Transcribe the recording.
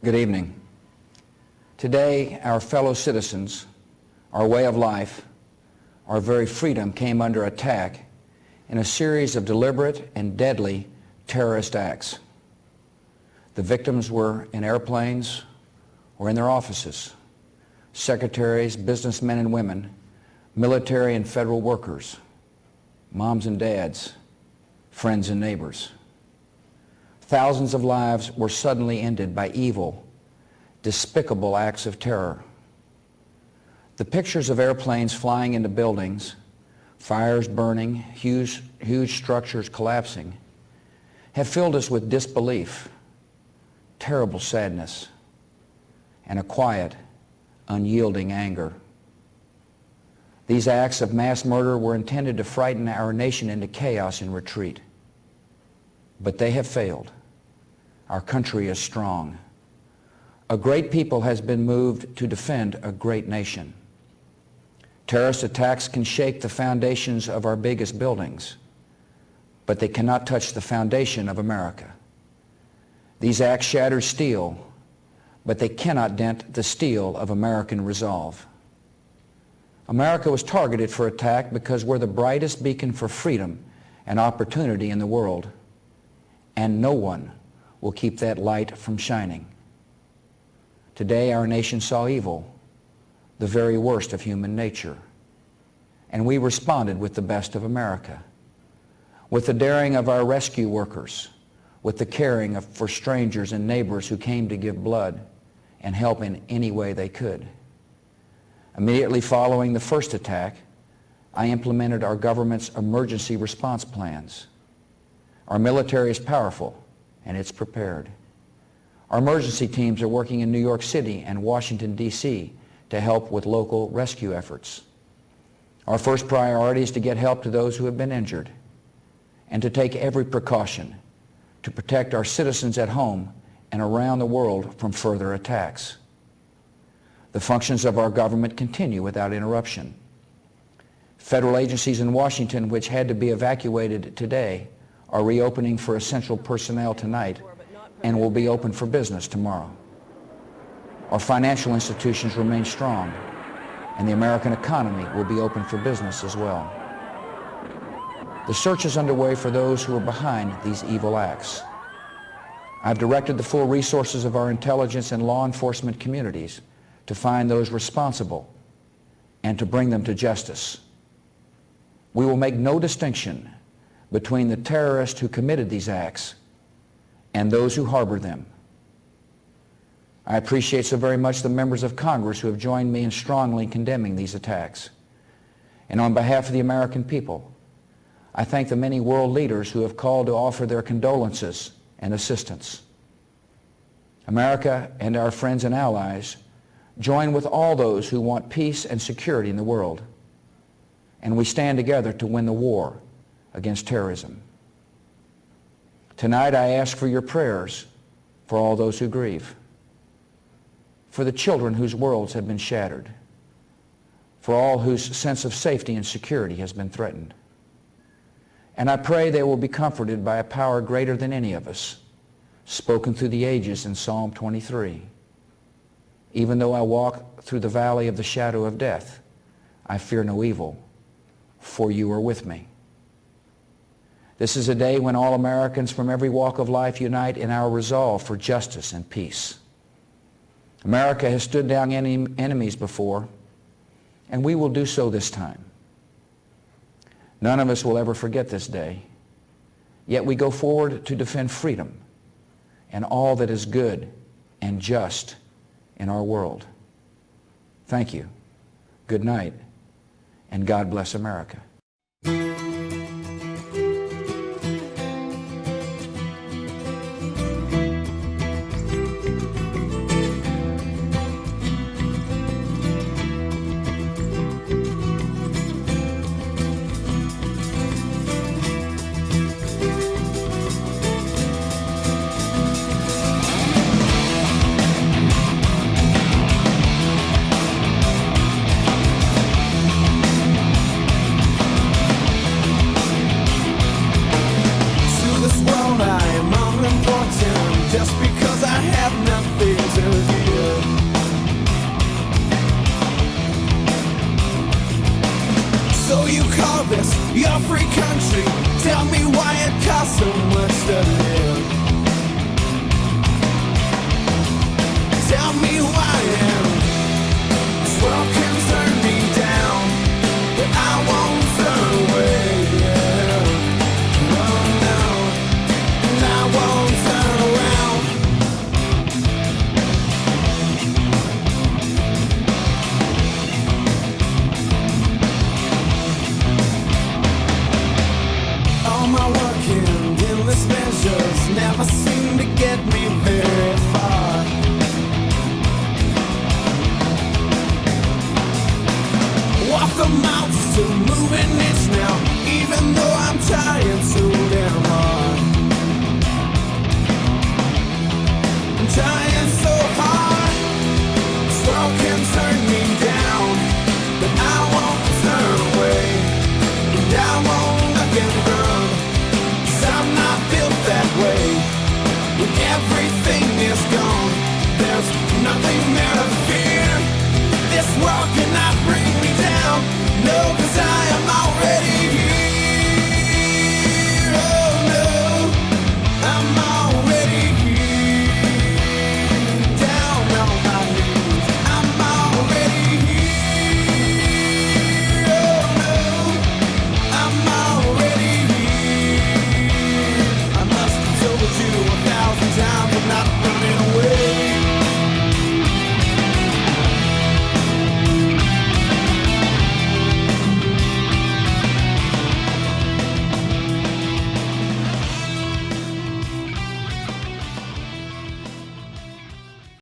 Good evening. Today, our fellow citizens, our way of life, our very freedom came under attack in a series of deliberate and deadly terrorist acts. The victims were in airplanes or in their offices, secretaries, businessmen and women, military and federal workers, moms and dads, friends and neighbors. Thousands of lives were suddenly ended by evil, despicable acts of terror. The pictures of airplanes flying into buildings, fires burning, huge structures collapsing, have filled us with disbelief, terrible sadness, and a quiet, unyielding anger. These acts of mass murder were intended to frighten our nation into chaos and retreat. But they have failed. Our country is strong. A great people has been moved to defend a great nation. Terrorist attacks can shake the foundations of our biggest buildings, but they cannot touch the foundation of America. These acts shatter steel, but they cannot dent the steel of American resolve. America was targeted for attack because we're the brightest beacon for freedom and opportunity in the world, and no one will keep that light from shining. Today, our nation saw evil, the very worst of human nature, and we responded with the best of America, with the daring of our rescue workers, with the caring for strangers and neighbors who came to give blood and help in any way they could. Immediately following the first attack, I implemented our government's emergency response plans. Our military is powerful, and it's prepared. Our emergency teams are working in New York City and Washington, D.C. to help with local rescue efforts. Our first priority is to get help to those who have been injured and to take every precaution to protect our citizens at home and around the world from further attacks. The functions of our government continue without interruption. Federal agencies in Washington, which had to be evacuated today, are reopening for essential personnel tonight and will be open for business tomorrow. Our financial institutions remain strong, and the American economy will be open for business as well. The search is underway for those who are behind these evil acts. I've directed the full resources of our intelligence and law enforcement communities to find those responsible and to bring them to justice. We will make no distinction between the terrorists who committed these acts and those who harbor them. I appreciate so very much the members of Congress who have joined me in strongly condemning these attacks. And on behalf of the American people, I thank the many world leaders who have called to offer their condolences and assistance. America and our friends and allies join with all those who want peace and security in the world, and we stand together to win the war against terrorism. Tonight I ask for your prayers for all those who grieve, for the children whose worlds have been shattered, for all whose sense of safety and security has been threatened. And I pray they will be comforted by a power greater than any of us, spoken through the ages in Psalm 23. Even though I walk through the valley of the shadow of death, I fear no evil, for you are with me. This is a day when all Americans from every walk of life unite in our resolve for justice and peace. America has stood down enemies before, and we will do so this time. None of us will ever forget this day, yet we go forward to defend freedom and all that is good and just in our world. Thank you. Good night, and God bless America. this your free country? Tell me why it costs so much to live. Tell me why this world can turn me down, but I won't turn away. Yeah. Oh no, and I won't turn around. All my work and endless measures never seem to get me very far. Walk the mountains to moving itch now, even though I'm trying so damn hard. I'm trying so hard. This world can turn me down, but I won't turn away, and I won't look in